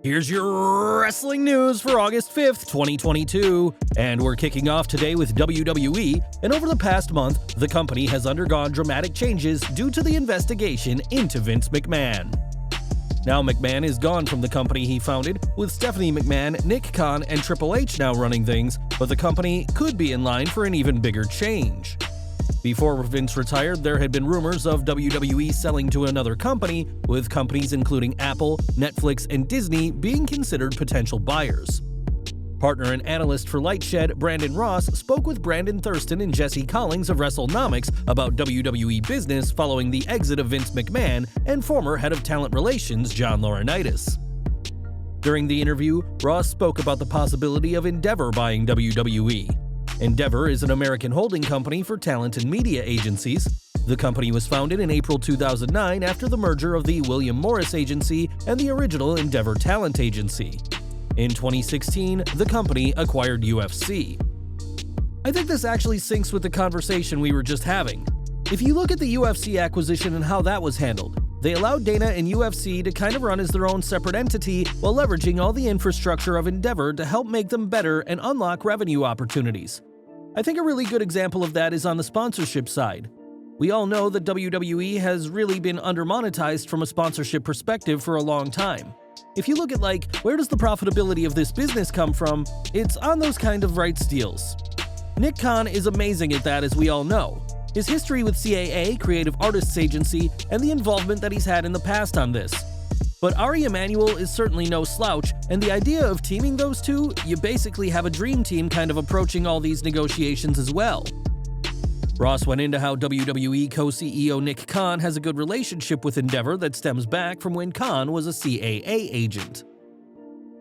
Here's your wrestling news for August 5th, 2022, and we're kicking off today with WWE, and over the past month, the company has undergone dramatic changes due to the investigation into Vince McMahon. Now McMahon is gone from the company he founded, with Stephanie McMahon, Nick Khan, and Triple H now running things, but the company could be in line for an even bigger change. Before Vince retired, there had been rumors of WWE selling to another company, with companies including Apple, Netflix, and Disney being considered potential buyers. Partner and analyst for Lightshed, Brandon Ross, spoke with Brandon Thurston and Jesse Collins of WrestleNomics about WWE business following the exit of Vince McMahon and former head of talent relations John Laurinaitis. During the interview, Ross spoke about the possibility of Endeavor buying WWE. Endeavor is an American holding company for talent and media agencies. The company was founded in April 2009 after the merger of the William Morris Agency and the original Endeavor Talent Agency. In 2016, the company acquired UFC. I think this actually syncs with the conversation we were just having. If you look at the UFC acquisition and how that was handled, they allowed Dana and UFC to kind of run as their own separate entity while leveraging all the infrastructure of Endeavor to help make them better and unlock revenue opportunities. I think a really good example of that is on the sponsorship side. We all know that WWE has really been undermonetized from a sponsorship perspective for a long time. If you look at where does the profitability of this business come from, it's on those kind of rights deals. Nick Khan is amazing at that, as we all know. His history with CAA, Creative Artists Agency, and the involvement that he's had in the past on this. But Ari Emanuel is certainly no slouch, and the idea of teaming those two, you basically have a dream team kind of approaching all these negotiations as well. Ross went into how WWE co-CEO Nick Khan has a good relationship with Endeavor that stems back from when Khan was a CAA agent.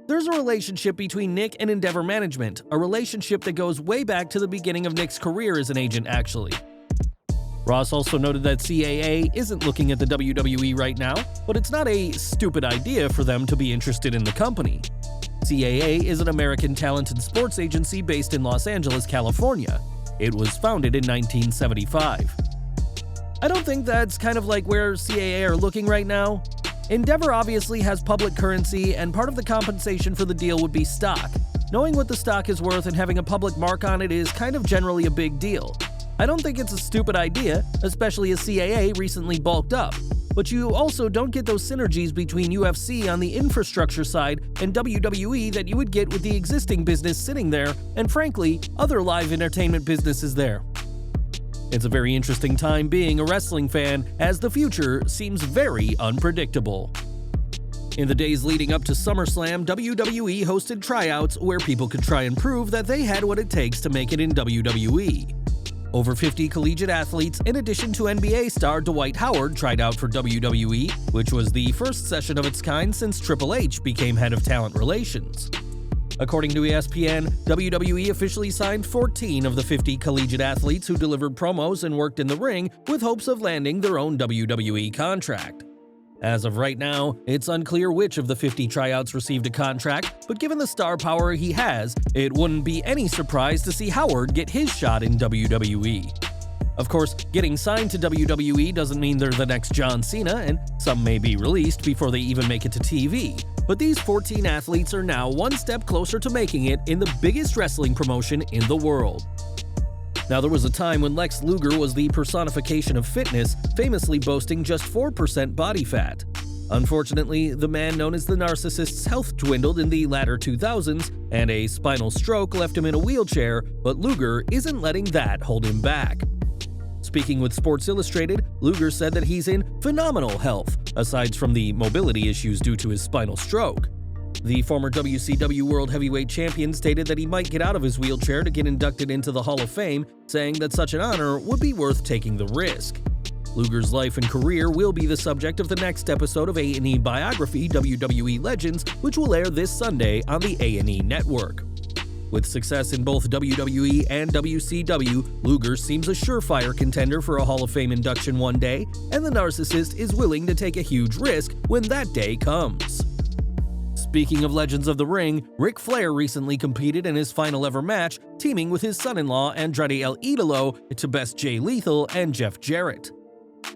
There's a relationship between Nick and Endeavor management, a relationship that goes way back to the beginning of Nick's career as an agent, actually. Ross also noted that CAA isn't looking at the WWE right now, but it's not a stupid idea for them to be interested in the company. CAA is an American talent and sports agency based in Los Angeles, California. It was founded in 1975. I don't think that's kind of where CAA are looking right now. Endeavor obviously has public currency, and part of the compensation for the deal would be stock. Knowing what the stock is worth and having a public mark on it is kind of generally a big deal. I don't think it's a stupid idea, especially as CAA recently bulked up. But you also don't get those synergies between UFC on the infrastructure side and WWE that you would get with the existing business sitting there, and frankly, other live entertainment businesses there. It's a very interesting time being a wrestling fan, as the future seems very unpredictable. In the days leading up to SummerSlam, WWE hosted Tryouts where people could try and prove that they had what it takes to make it in WWE. Over 50 collegiate athletes, in addition to NBA star Dwight Howard, tried out for WWE, which was the first session of its kind since Triple H became head of talent relations. According to ESPN, WWE officially signed 14 of the 50 collegiate athletes who delivered promos and worked in the ring with hopes of landing their own WWE contract. As of right now, it's unclear which of the 50 tryouts received a contract, but given the star power he has, it wouldn't be any surprise to see Howard get his shot in WWE. Of course, getting signed to WWE doesn't mean they're the next John Cena, and some may be released before they even make it to TV. But these 14 athletes are now one step closer to making it in the biggest wrestling promotion in the world. Now, there was a time when Lex Luger was the personification of fitness, famously boasting just 4% body fat. Unfortunately, the man known as the Narcissist's health dwindled in the latter 2000s, and a spinal stroke left him in a wheelchair, but Luger isn't letting that hold him back. Speaking with Sports Illustrated, Luger said that he's in phenomenal health, aside from the mobility issues due to his spinal stroke. The former WCW World Heavyweight Champion stated that he might get out of his wheelchair to get inducted into the Hall of Fame, saying that such an honor would be worth taking the risk. Luger's life and career will be the subject of the next episode of A&E Biography WWE Legends, which will air this Sunday on the A&E Network. With success in both WWE and WCW, Luger seems a surefire contender for a Hall of Fame induction one day, and the Narcissist is willing to take a huge risk when that day comes. Speaking of Legends of the Ring, Ric Flair recently competed in his final ever match, teaming with his son-in-law Andrade El Idolo to best Jay Lethal and Jeff Jarrett.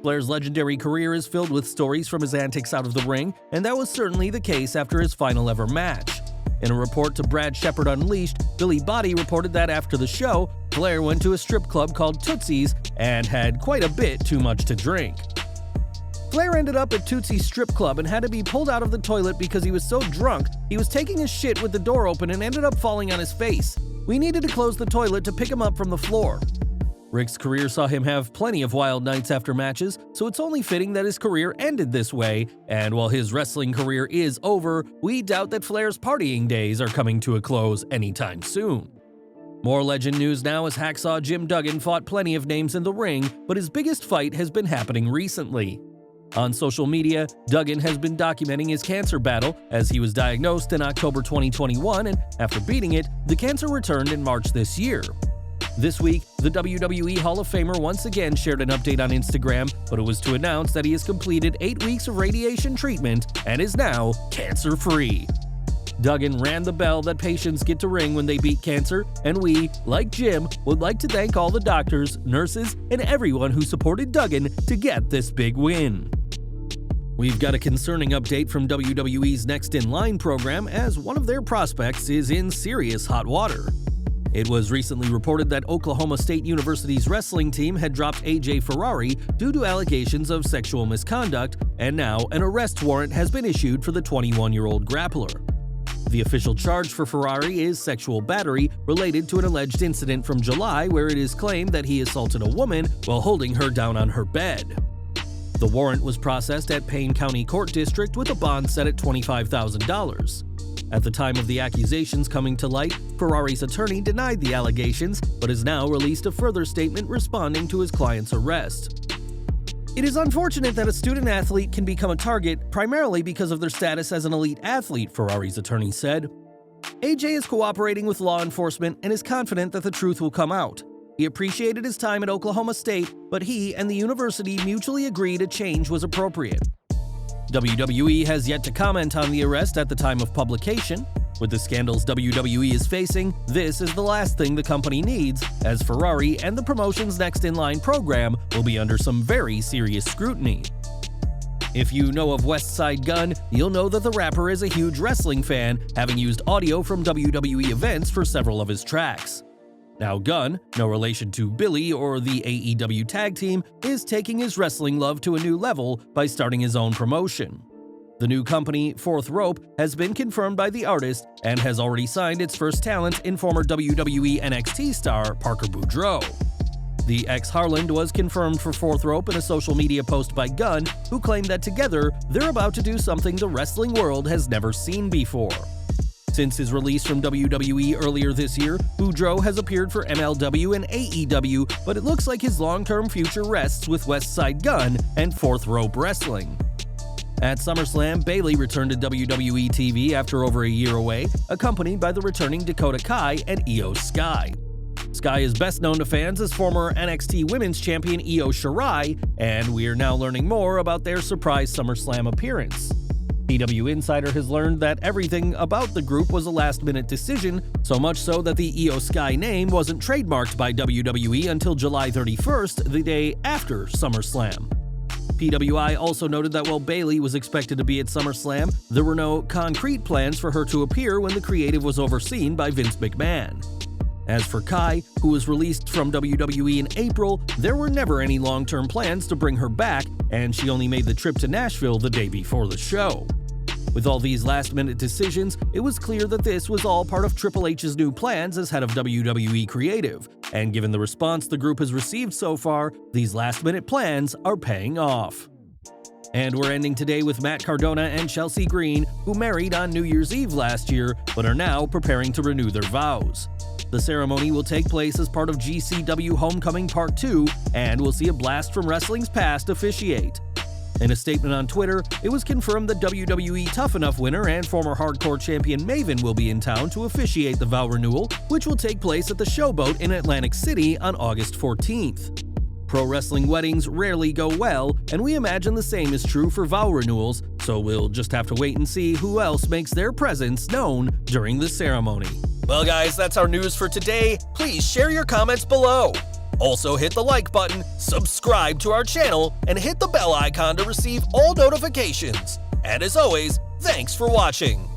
Flair's legendary career is filled with stories from his antics out of the ring, and that was certainly the case after his final ever match. In a report to Brad Shepard Unleashed, Billy Body reported that after the show, Flair went to a strip club called Tootsie's and had quite a bit too much to drink. Flair ended up at Tootsie's strip club and had to be pulled out of the toilet because he was so drunk he was taking his shit with the door open and ended up falling on his face. We needed to close the toilet to pick him up from the floor. Rick's career saw him have plenty of wild nights after matches, so it's only fitting that his career ended this way, and while his wrestling career is over, we doubt that Flair's partying days are coming to a close anytime soon. More legend news now as Hacksaw Jim Duggan fought plenty of names in the ring, but his biggest fight has been happening recently. On social media, Duggan has been documenting his cancer battle as he was diagnosed in October 2021, and after beating it, the cancer returned in March this year. This week, the WWE Hall of Famer once again shared an update on Instagram, but it was to announce that he has completed 8 weeks of radiation treatment and is now cancer-free. Duggan rang the bell that patients get to ring when they beat cancer, and we, like Jim, would like to thank all the doctors, nurses, and everyone who supported Duggan to get this big win. We've got a concerning update from WWE's Next in Line program as one of their prospects is in serious hot water. It was recently reported that Oklahoma State University's wrestling team had dropped AJ Ferrari due to allegations of sexual misconduct, and now an arrest warrant has been issued for the 21-year-old grappler. The official charge for Ferrari is sexual battery related to an alleged incident from July where it is claimed that he assaulted a woman while holding her down on her bed. The warrant was processed at Payne County Court District with a bond set at $25,000. At the time of the accusations coming to light, Ferrari's attorney denied the allegations, but has now released a further statement responding to his client's arrest. It is unfortunate that a student athlete can become a target primarily because of their status as an elite athlete, Ferrari's attorney said. AJ is cooperating with law enforcement and is confident that the truth will come out. He appreciated his time at Oklahoma State, but he and the university mutually agreed a change was appropriate. WWE has yet to comment on the arrest at the time of publication. With the scandals WWE is facing, this is the last thing the company needs, as Ferrari and the promotion's Next in Line program will be under some very serious scrutiny. If you know of Westside Gunn, you'll know that the rapper is a huge wrestling fan, having used audio from WWE events for several of his tracks. Now Gunn, no relation to Billy or the AEW tag team, is taking his wrestling love to a new level by starting his own promotion. The new company, Fourth Rope, has been confirmed by the artist and has already signed its first talent in former WWE NXT star Parker Boudreaux. The ex-Harland was confirmed for Fourth Rope in a social media post by Gunn, who claimed that together they're about to do something the wrestling world has never seen before. Since his release from WWE earlier this year, Boudreaux has appeared for MLW and AEW, but it looks like his long-term future rests with Westside Gunn and Fourth Rope Wrestling. At SummerSlam, Bayley returned to WWE TV after over a year away, accompanied by the returning Dakota Kai and Io Sky. Sky is best known to fans as former NXT Women's Champion Io Shirai, and we are now learning more about their surprise SummerSlam appearance. PW Insider has learned that everything about the group was a last-minute decision, so much so that the Io Sky name wasn't trademarked by WWE until July 31st, the day after SummerSlam. PWI also noted that while Bayley was expected to be at SummerSlam, there were no concrete plans for her to appear when the creative was overseen by Vince McMahon. As for Kai, who was released from WWE in April, there were never any long-term plans to bring her back, and she only made the trip to Nashville the day before the show. With all these last-minute decisions, it was clear that this was all part of Triple H's new plans as head of WWE Creative, and given the response the group has received so far, these last-minute plans are paying off. And we're ending today with Matt Cardona and Chelsea Green, who married on New Year's Eve last year, but are now preparing to renew their vows. The ceremony will take place as part of GCW Homecoming Part 2, and we'll see a blast from wrestling's past Officiate. In a statement on Twitter, it was confirmed that WWE Tough Enough winner and former Hardcore champion Maven will be in town to officiate the vow renewal, which will take place at the Showboat in Atlantic City on August 14th. Pro wrestling weddings rarely go well, and we imagine the same is true for vow renewals, so we'll just have to wait and see who else makes their presence known during the ceremony. Well guys, that's our news for today. Please share your comments below. Also hit the like button, subscribe to our channel, and hit the bell icon to receive all notifications. And as always, thanks for watching.